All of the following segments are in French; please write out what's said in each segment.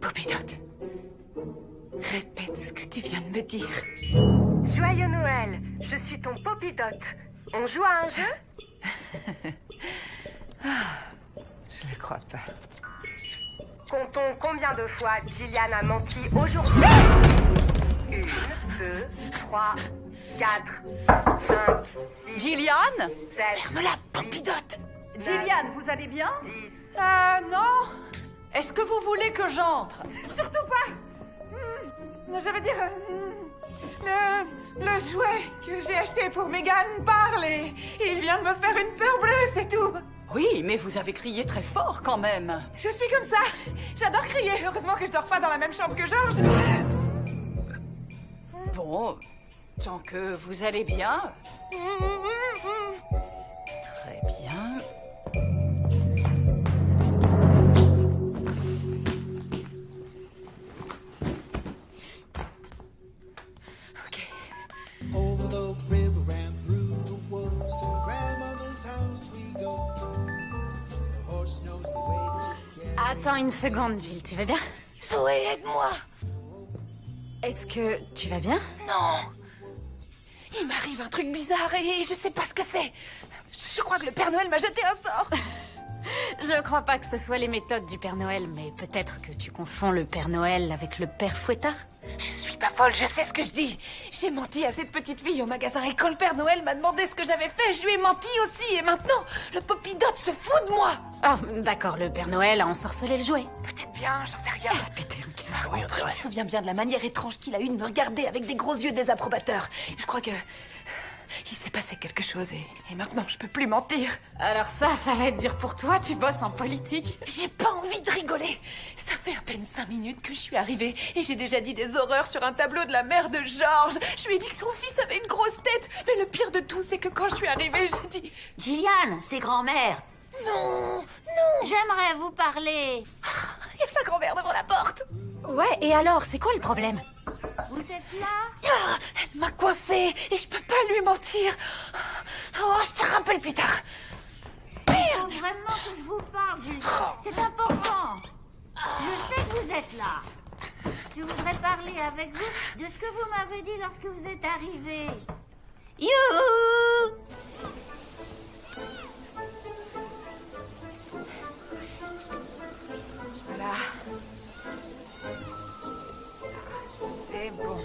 Popidote, répète ce que tu viens de me dire. Joyeux Noël, je suis ton Popidote. On joue à un jeu? Je le crois pas. Comptons combien de fois Gillian a menti aujourd'hui. 1, 2, 3, 4, 5, 6, Gillian? 7, Ferme-la, Popidote! Gillian, vous allez bien? 10. Ah non! Est-ce que vous voulez que j'entre? Surtout pas. Je veux dire... Le jouet que j'ai acheté pour Megan parle et il vient de me faire une peur bleue, c'est tout. Oui, mais vous avez crié très fort quand même. Je suis comme ça. J'adore crier. Heureusement que je dors pas dans la même chambre que George. Bon, tant que vous allez bien. Très bien. Ok. Over the river and through the woods to grandmother's house we go. The horse knows the way to get. Attends une seconde, Jill, tu vas bien? Zoé, aide-moi. Est-ce que tu vas bien? Non. Il m'arrive un truc bizarre et je sais pas ce que c'est. Je crois que le Père Noël m'a jeté un sort. Je crois pas que ce soit les méthodes du Père Noël, mais peut-être que tu confonds le Père Noël avec le Père Fouettard? Je suis pas folle, je sais ce que je dis. J'ai menti à cette petite fille au magasin et quand le Père Noël m'a demandé ce que j'avais fait, je lui ai menti aussi. Et maintenant, le Popidote se fout de moi. Oh, d'accord, le Père Noël a ensorcelé le jouet. Peut-être bien, j'en sais rien. Elle a pété un câble. Oui, je me souviens bien de la manière étrange qu'il a eue de me regarder avec des gros yeux désapprobateurs. Je crois que... il s'est passé quelque chose et maintenant je peux plus mentir. Alors ça va être dur pour toi, tu bosses en politique. J'ai pas envie de rigoler. Ça fait à peine 5 minutes que je suis arrivée et j'ai déjà dit des horreurs sur un tableau de la mère de George. Je lui ai dit que son fils avait une grosse tête. Mais le pire de tout, c'est que quand je suis arrivée, j'ai dit... Gillian, c'est grand-mère. Non, non. J'aimerais vous parler. Il y a sa grand-mère devant la porte. Ouais, et alors, c'est quoi le problème? Vous êtes là? Ah, elle m'a coincée et je peux pas lui mentir. Oh, je te rappelle plus tard. Il faut vraiment que je vous parle, Gillian. C'est important. Je sais que vous êtes là. Je voudrais parler avec vous de ce que vous m'avez dit lorsque vous êtes arrivé. Youhou! Voilà. C'est bon.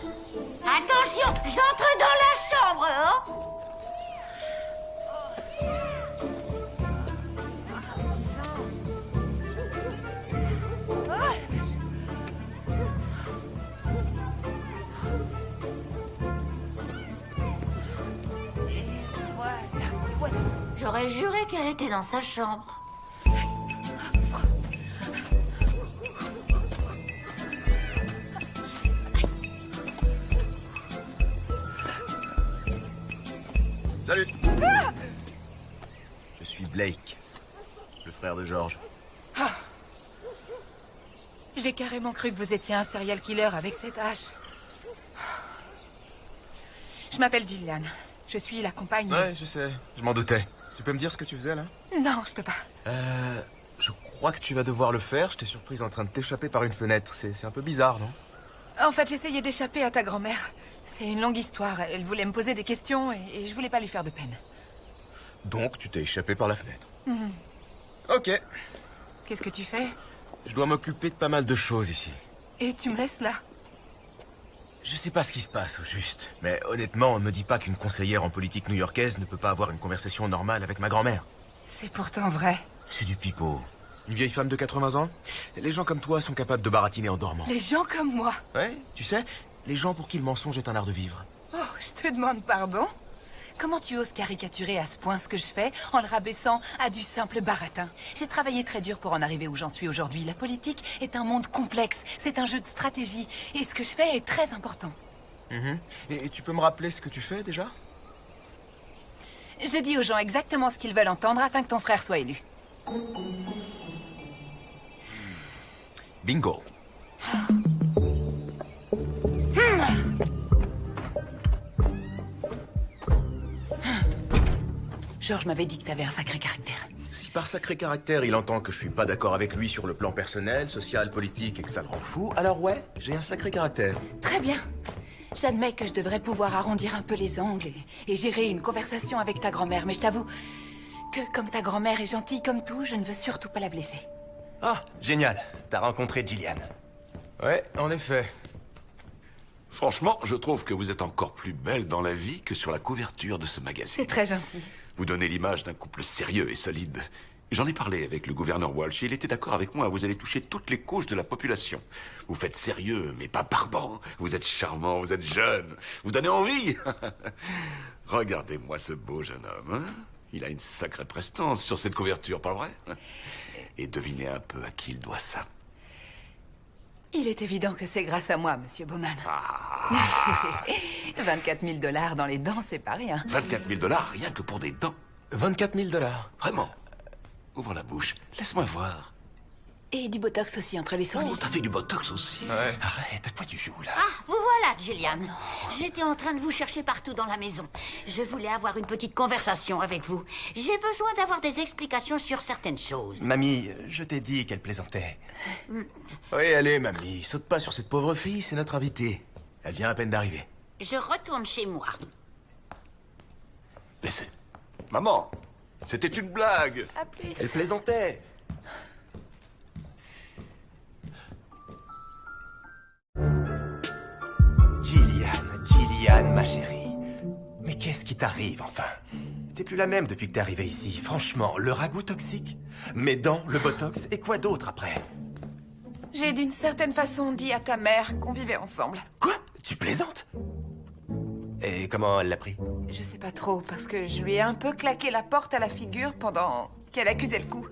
Attention, j'entre dans la chambre, hein? Voilà. J'aurais juré qu'elle était dans sa chambre. Salut. Je suis Blake, le frère de George. J'ai carrément cru que vous étiez un serial killer avec cette hache. Je m'appelle Gillian. Je suis la compagne de... Ouais, je sais, je m'en doutais. Tu peux me dire ce que tu faisais là? Non, je peux pas. Je crois que tu vas devoir le faire. Je t'ai surprise en train de t'échapper par une fenêtre. C'est un peu bizarre, non? En fait, j'essayais d'échapper à ta grand-mère. C'est une longue histoire. Elle voulait me poser des questions et je voulais pas lui faire de peine. Donc, tu t'es échappé par la fenêtre. Ok. Qu'est-ce que tu fais? Je dois m'occuper de pas mal de choses ici. Et tu me laisses là? Je sais pas ce qui se passe au juste, mais honnêtement, on ne me dit pas qu'une conseillère en politique new-yorkaise ne peut pas avoir une conversation normale avec ma grand-mère. C'est pourtant vrai. C'est du pipeau. Une vieille femme de 80 ans? Les gens comme toi sont capables de baratiner en dormant. Les gens comme moi. Ouais, tu sais, les gens pour qui le mensonge est un art de vivre. Oh, je te demande pardon. Comment tu oses caricaturer à ce point ce que je fais en le rabaissant à du simple baratin? J'ai travaillé très dur pour en arriver où j'en suis aujourd'hui. La politique est un monde complexe, c'est un jeu de stratégie. Et ce que je fais est très important. Et tu peux me rappeler ce que tu fais déjà? Je dis aux gens exactement ce qu'ils veulent entendre afin que ton frère soit élu. Bingo. Georges m'avait dit que t'avais un sacré caractère. Si Par sacré caractère, il entend que je suis pas d'accord avec lui sur le plan personnel, social, politique et que ça le rend fou. Alors ouais, j'ai un sacré caractère. Très bien. J'admets que je devrais pouvoir arrondir un peu les angles et gérer une conversation avec ta grand-mère, mais je t'avoue que comme ta grand-mère est gentille comme tout, je ne veux surtout pas la blesser. Ah, génial. T'as rencontré Jillian. Ouais, en effet. Franchement, je trouve que vous êtes encore plus belle dans la vie que sur la couverture de ce magazine. C'est très gentil. Vous donnez l'image d'un couple sérieux et solide. J'en ai parlé avec le gouverneur Walsh et il était d'accord avec moi. Vous allez toucher toutes les couches de la population. Vous faites sérieux, mais pas barbant. Vous êtes charmant, vous êtes jeune. Vous donnez envie. Regardez-moi ce beau jeune homme. Hein? Il a une sacrée prestance sur cette couverture, pas vrai? Et devinez un peu à qui il doit ça. Il est évident que c'est grâce à moi, Monsieur Bowman. 24 000 $ dans les dents, c'est pas rien. 24 000 $, rien que pour des dents. 24 000 $. Vraiment. Ouvre la bouche. Laisse-moi voir. Et du botox aussi entre les sourcils. Oh, t'as fait du botox aussi? Ouais. Arrête, à quoi tu joues là? Ah, vous voilà, Jillian. J'étais en train de vous chercher partout dans la maison. Je voulais avoir une petite conversation avec vous. J'ai besoin d'avoir des explications sur certaines choses. Mamie, je t'ai dit qu'elle plaisantait. Oui, allez, mamie, saute pas sur cette pauvre fille, c'est notre invitée. Elle vient à peine d'arriver. Je retourne chez moi. Laissez. Maman, c'était une blague. À plus. Elle plaisantait. Jillian, ma chérie. Mais qu'est-ce qui t'arrive, enfin? T'es plus la même depuis que t'es arrivée ici. Franchement, le ragoût toxique, mes dents, le botox, et quoi d'autre après? J'ai d'une certaine façon dit à ta mère qu'on vivait ensemble. Quoi? Tu plaisantes? Et comment elle l'a pris? Je sais pas trop, parce que je lui ai un peu claqué la porte à la figure pendant qu'elle accusait le coup.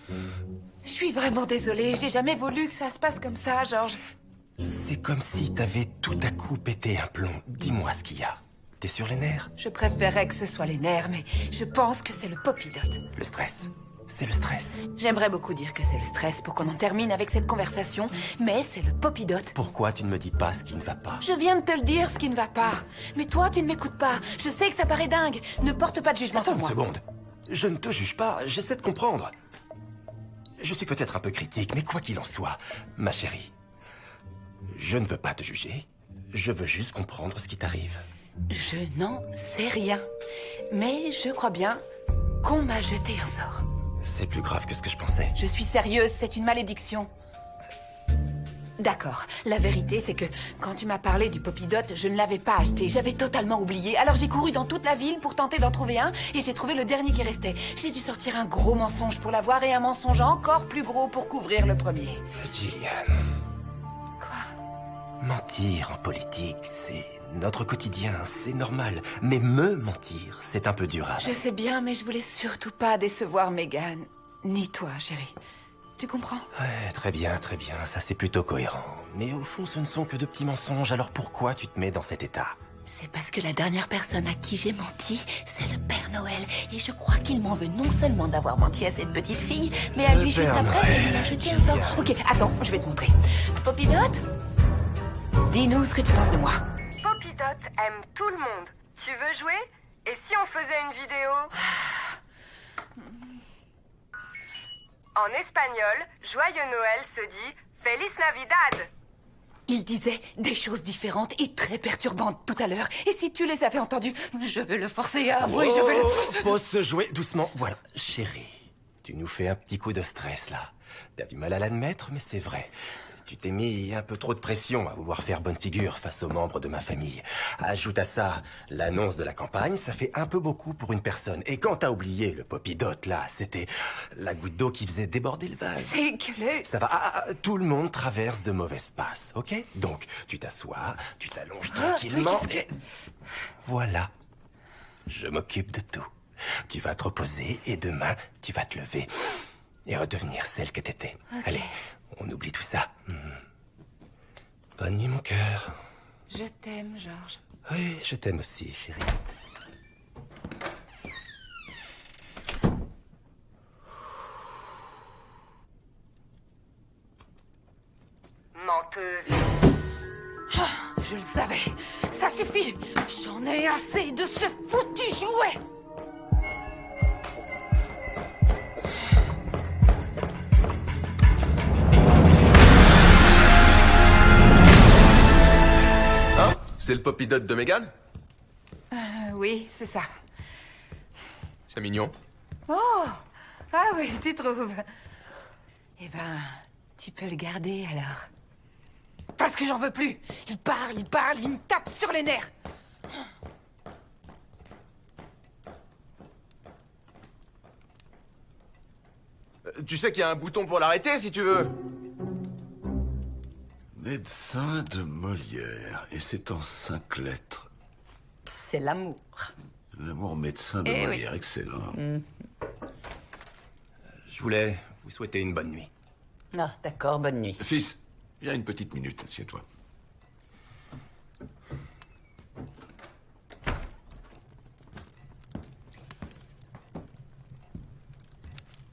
Je suis vraiment désolée, j'ai jamais voulu que ça se passe comme ça, George. C'est comme si t'avais tout à coup pété un plomb. Dis-moi ce qu'il y a. T'es sur les nerfs? Je préférerais que ce soit les nerfs, mais je pense que c'est le popidote. Le stress. C'est le stress. J'aimerais beaucoup dire que c'est le stress pour qu'on en termine avec cette conversation, mais c'est le popidote. Pourquoi tu ne me dis pas ce qui ne va pas? Je viens de te le dire, ce qui ne va pas. Mais toi, tu ne m'écoutes pas. Je sais que ça paraît dingue. Ne porte pas de jugement Attends sur une moi. seconde. Je ne te juge pas, j'essaie de comprendre. Je suis peut-être un peu critique, mais quoi qu'il en soit, ma chérie, je ne veux pas te juger. Je veux juste comprendre ce qui t'arrive. Je n'en sais rien. Mais je crois bien qu'on m'a jeté un sort. C'est plus grave que ce que je pensais. Je suis sérieuse, c'est une malédiction. D'accord. La vérité, c'est que quand tu m'as parlé du popidote, je ne l'avais pas acheté. J'avais totalement oublié. Alors j'ai couru dans toute la ville pour tenter d'en trouver un et j'ai trouvé le dernier qui restait. J'ai dû sortir un gros mensonge pour l'avoir et un mensonge encore plus gros pour couvrir le premier. Jillian, Quoi? mentir en politique, c'est notre quotidien, c'est normal. Mais me mentir, c'est un peu dur à... Je sais bien, mais je voulais surtout pas décevoir Megan. Ni toi, chérie. Tu comprends? Ouais, très bien, ça c'est plutôt cohérent. Mais au fond, ce ne sont que de petits mensonges, alors pourquoi tu te mets dans cet état? C'est parce que la dernière personne à qui j'ai menti, c'est le Père Noël. Et je crois qu'il m'en veut non seulement d'avoir menti à cette petite fille, mais à Le lui juste Père après de lui Noël, ajouter un sort. Ok, attends, je vais te montrer. Popidote, dis-nous ce que tu penses de moi. Popidote aime tout le monde. Tu veux jouer? Et si on faisait une vidéo? En espagnol, Joyeux Noël se dit Feliz Navidad. Il disait des choses différentes et très perturbantes tout à l'heure. Et si tu les avais entendues, je vais le forcer à avouer, je vais le... Pause se jouer doucement. Voilà, chérie, tu nous fais un petit coup de stress là. T'as du mal à l'admettre, mais c'est vrai. Tu t'es mis un peu trop de pression à vouloir faire bonne figure face aux membres de ma famille. Ajoute à ça l'annonce de la campagne, ça fait un peu beaucoup pour une personne. Et quand t'as oublié le popidote là, c'était la goutte d'eau qui faisait déborder le vase. C'est que les... Ça va, tout le monde traverse de mauvaises passes, ok? Donc, tu t'assois, tu t'allonges tranquillement et... Voilà. Je m'occupe de tout. Tu vas te reposer et demain, tu vas te lever et redevenir celle que t'étais. Ok. Allez, on oublie tout ça. Bonne nuit, mon cœur. Je t'aime, Georges. Oui, je t'aime aussi, chérie. Menteuse. Je le savais. Ça suffit. J'en ai assez de ce foutu jouet. C'est le Poppy Dot de Megan? Oui, c'est ça. C'est mignon. Oh! Ah oui, tu trouves? Eh ben, tu peux le garder alors. Parce que j'en veux plus! Il parle, il me tape sur les nerfs! Tu sais qu'il y a un bouton pour l'arrêter si tu veux. Médecin de Molière, et c'est en 5 lettres. C'est l'amour. L'amour médecin de Eh oui. Molière, excellent. Je voulais vous souhaiter une bonne nuit. Ah, d'accord, bonne nuit. Fils, viens une petite minute, assieds-toi.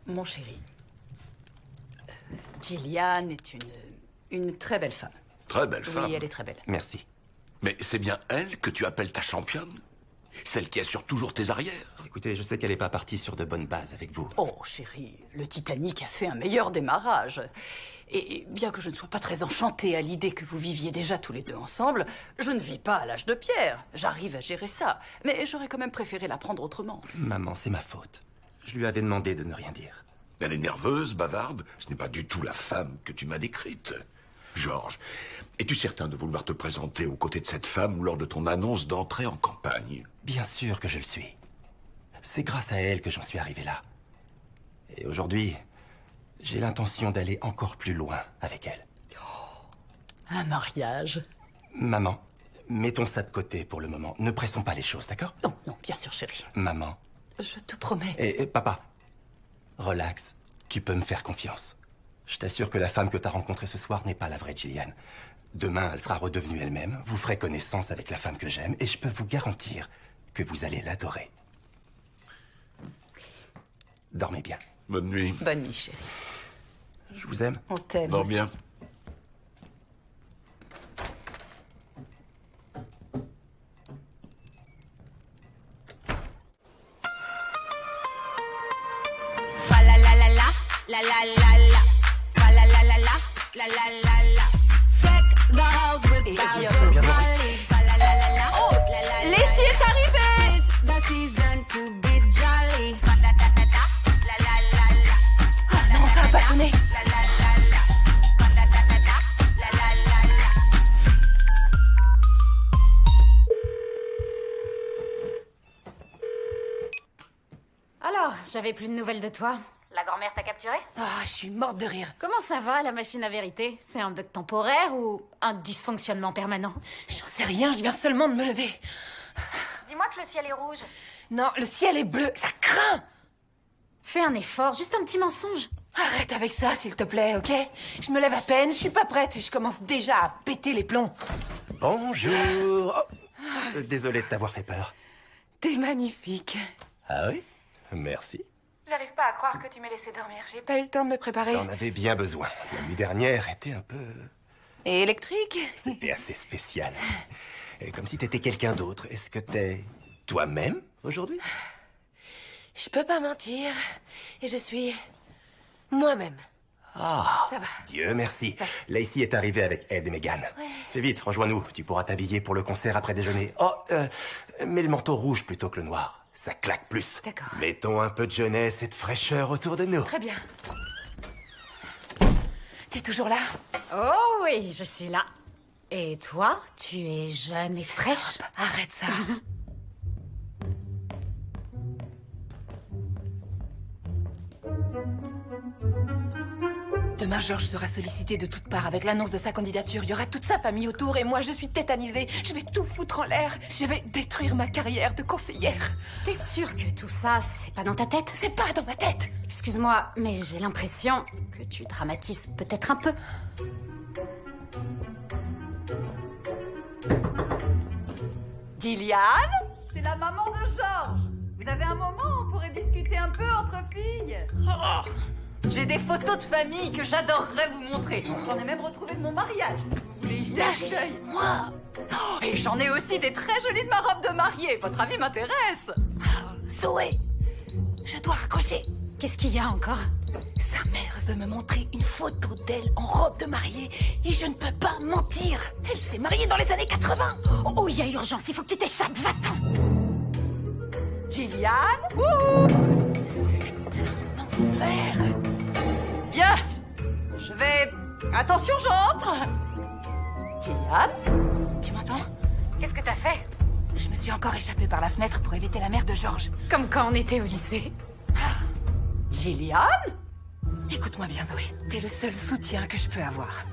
Mon chéri, Gillian est une très belle femme. Très belle femme. Oui, elle est très belle. Merci. Mais c'est bien elle que tu appelles ta championne? Celle qui assure toujours tes arrières? Écoutez, je sais qu'elle n'est pas partie sur de bonnes bases avec vous. Oh, chéri, le Titanic a fait un meilleur démarrage. Et bien que je ne sois pas très enchantée à l'idée que vous viviez déjà tous les deux ensemble, je ne vis pas à l'âge de pierre. J'arrive à gérer ça. Mais j'aurais quand même préféré la prendre autrement. Maman, c'est ma faute. Je lui avais demandé de ne rien dire. Elle est nerveuse, bavarde. Ce n'est pas du tout la femme que tu m'as décrite. Georges, es-tu certain de vouloir te présenter aux côtés de cette femme lors de ton annonce d'entrée en campagne? Bien sûr que je le suis. C'est grâce à elle que j'en suis arrivé là. Et aujourd'hui, j'ai l'intention d'aller encore plus loin avec elle. Un mariage? Maman, mettons ça de côté pour le moment. Ne pressons pas les choses, d'accord? Non, non, bien sûr, chéri. Maman. Je te promets. Et papa, relax. Tu peux me faire confiance. Je t'assure que la femme que t'as rencontrée ce soir n'est pas la vraie Gillian. Demain, elle sera redevenue elle-même. Vous ferez connaissance avec la femme que j'aime. Et je peux vous garantir que vous allez l'adorer. Dormez bien. Bonne nuit. Bonne nuit, chéri. Je vous aime. On t'aime. Dors aussi. bien. Lacey est arrivée! Non, ça a pas sonné! Alors, j'avais plus de nouvelles de toi. La grand-mère t'a capturé? Ah, je suis morte de rire. Comment ça va, la machine à vérité? C'est un bug temporaire ou un dysfonctionnement permanent? J'en sais rien, je viens seulement de me lever. Dis-moi que le ciel est rouge. Non, le ciel est bleu, ça craint! Fais un effort, juste un petit mensonge. Arrête avec ça, s'il te plaît, ok? Je me lève à peine, je suis pas prête et je commence déjà à péter les plombs. Bonjour. Oh, désolé de t'avoir fait peur. T'es magnifique. Ah oui? Merci. J'arrive pas à croire que tu m'aies laissé dormir. J'ai pas eu le temps de me préparer. T'en avais bien besoin. La nuit dernière était un peu... Et électrique? C'était assez spécial. Et comme si t'étais quelqu'un d'autre. Est-ce que t'es toi-même aujourd'hui? Je peux pas mentir. Et je suis moi-même. Ah, Ça va. Dieu merci. Lacey est arrivée avec Ed et Megan. Fais vite, rejoins-nous. Tu pourras t'habiller pour le concert après déjeuner. Oh, mets le manteau rouge plutôt que le noir. Ça claque plus. D'accord. Mettons un peu de jeunesse et de fraîcheur autour de nous. Très bien. T'es toujours là? Oh oui, je suis là. Et toi, tu es jeune et fraîche. Arrête ça. Demain, Georges sera sollicité de toutes parts avec l'annonce de sa candidature. Il y aura toute sa famille autour et moi, je suis tétanisée. Je vais tout foutre en l'air. Je vais détruire ma carrière de conseillère. T'es sûre que tout ça, c'est pas dans ta tête? C'est pas dans ma tête. Excuse-moi, mais j'ai l'impression que tu dramatises peut-être un peu. Gillian? C'est la maman de Georges. Vous avez un moment où on pourrait discuter un peu entre filles? J'ai des photos de famille que j'adorerais vous montrer. J'en ai même retrouvé de mon mariage. Vous voulez y jeter un coup d'œil? Moi. Et j'en ai aussi des très jolies de ma robe de mariée. Votre avis m'intéresse. Zoé, je dois raccrocher. Qu'est-ce qu'il y a encore? Sa mère veut me montrer une photo d'elle en robe de mariée et je ne peux pas mentir. Elle s'est mariée dans les années 80. Oh, il y a urgence, il faut que tu t'échappes, va-t'en. Gillian? Wouhou! C'est un enfer. Bien. Je vais... Attention, j'entre. Gillian? Tu m'entends? Qu'est-ce que t'as fait? Je me suis encore échappée par la fenêtre pour éviter la mère de George. Comme quand on était au lycée. Gillian? Écoute-moi bien, Zoé. T'es le seul soutien que je peux avoir.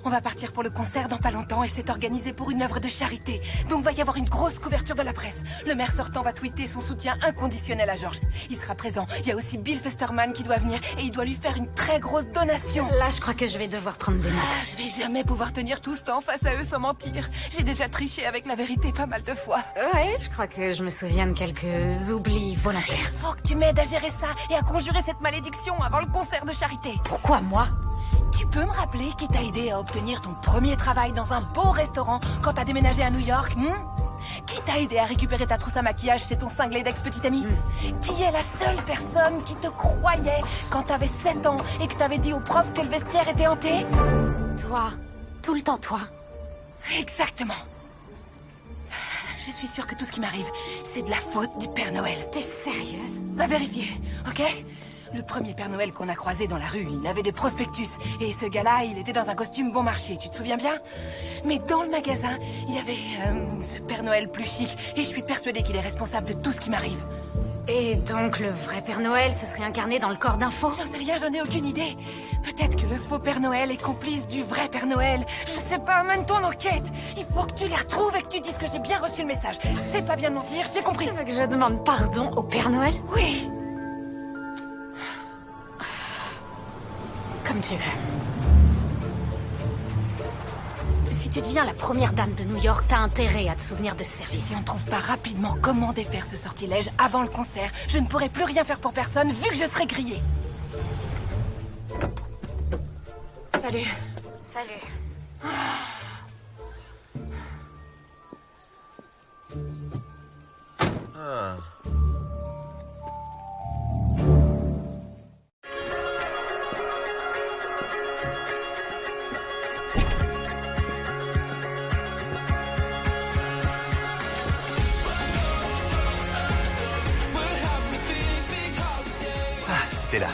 On va partir pour le concert dans pas longtemps et c'est organisé pour une œuvre de charité. Donc va y avoir une grosse couverture de la presse. Le maire sortant va tweeter son soutien inconditionnel à George. Il sera présent. Il y a aussi Bill Festerman qui doit venir et il doit lui faire une très grosse donation. Là, je crois que je vais devoir prendre des notes. Je vais jamais pouvoir tenir tout ce temps face à eux sans mentir. J'ai déjà triché avec la vérité pas mal de fois. Ouais, je crois que je me souviens de quelques oublis volontaires. Faut que tu m'aides à gérer ça et à conjurer cette malédiction avant le concert de charité. Pourquoi moi? Tu peux me rappeler qui t'a aidé à obtenir ton premier travail dans un beau restaurant quand t'as déménagé à New York, Qui t'a aidé à récupérer ta trousse à maquillage chez ton cinglé d'ex-petit ami Qui est la seule personne qui te croyait quand t'avais 7 ans et que t'avais dit au prof que le vestiaire était hanté? Toi. Tout le temps toi. Exactement. Je suis sûre que tout ce qui m'arrive, c'est de la faute du Père Noël. T'es sérieuse? Va vérifier, ok? Le premier Père Noël qu'on a croisé dans la rue, il avait des prospectus. Et ce gars-là, il était dans un costume bon marché, tu te souviens bien? Mais dans le magasin, il y avait ce Père Noël plus chic. Et je suis persuadée qu'il est responsable de tout ce qui m'arrive. Et donc le vrai Père Noël se serait incarné dans le corps d'un faux? J'en sais rien, j'en ai aucune idée. Peut-être que le faux Père Noël est complice du vrai Père Noël. Je sais pas, mène ton enquête. Il faut que tu les retrouves et que tu dises que j'ai bien reçu le message. C'est pas bien de mentir, j'ai compris. Tu veux que je demande pardon au Père Noël? Oui. Comme tu veux. Si tu deviens la première dame de New York, t'as intérêt à te souvenir de ce Et service. si on ne trouve pas rapidement comment défaire ce sortilège avant le concert, je ne pourrai plus rien faire pour personne vu que je serai grillée. Salut. Salut. Ah. T'es là.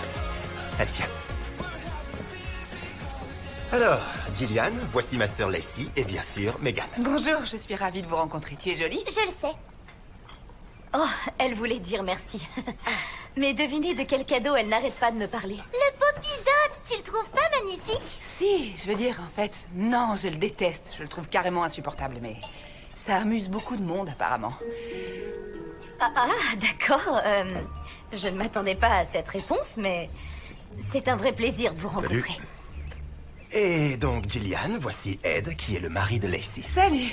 Allez, viens. Alors, Gillian, voici ma sœur Lacey et bien sûr, Megan. Bonjour, je suis ravie de vous rencontrer. Tu es jolie? Je le sais. Oh, elle voulait dire merci. Mais devinez de quel cadeau elle n'arrête pas de me parler. Le Poppy-Dot, tu le trouves pas magnifique? Si, je veux dire, en fait, non, je le déteste. Je le trouve carrément insupportable, mais ça amuse beaucoup de monde, apparemment. Ah, d'accord. Je ne m'attendais pas à cette réponse, mais c'est un vrai plaisir de vous rencontrer. Et donc, Gillian, voici Ed, qui est le mari de Lacey. Salut,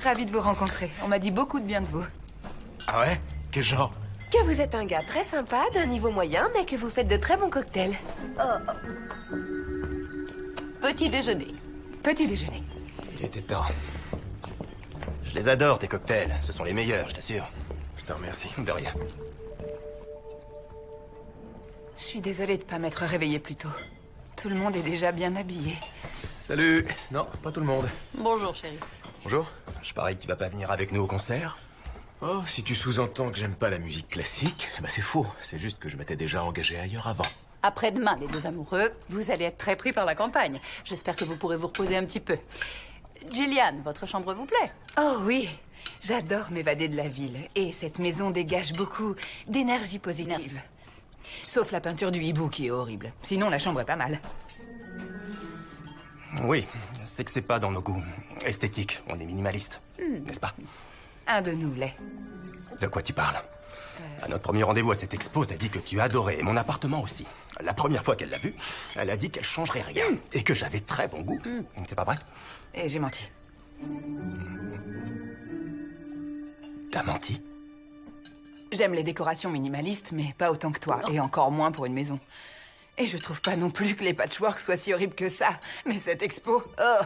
ravie de vous rencontrer. On m'a dit beaucoup de bien de vous. Ah ouais? Quel genre? Que vous êtes un gars très sympa, d'un niveau moyen, mais que vous faites de très bons cocktails. Petit déjeuner. Petit déjeuner. Il était temps. Je les adore, tes cocktails. Ce sont les meilleurs, je t'assure. Je te remercie. De rien. Je suis désolée de pas m'être réveillée plus tôt. Tout le monde est déjà bien habillé. Salut. Non, pas tout le monde. Bonjour, chérie. Bonjour. Je parie que tu vas pas venir avec nous au concert. Oh, si tu sous-entends que j'aime pas la musique classique, bah c'est faux. C'est juste que je m'étais déjà engagé ailleurs avant. Après-demain, les deux amoureux, vous allez être très pris par la campagne. J'espère que vous pourrez vous reposer un petit peu. Gillian, votre chambre vous plaît? Oh oui, j'adore m'évader de la ville. Et cette maison dégage beaucoup d'énergie positive. Merci. Sauf la peinture du hibou qui est horrible. Sinon, la chambre est pas mal. Oui, c'est que c'est pas dans nos goûts esthétiques. On est minimaliste, n'est-ce pas? Un de nous l'est. De quoi tu parles? À notre premier rendez-vous à cette expo, t'as dit que tu adorais, et mon appartement aussi. La première fois qu'elle l'a vu, elle a dit qu'elle changerait rien, et que j'avais très bon goût. C'est pas vrai? Et j'ai menti. T'as menti? J'aime les décorations minimalistes, mais pas autant que toi, et encore moins pour une maison. Et je trouve pas non plus que les patchworks soient si horribles que ça. Mais cette expo, oh,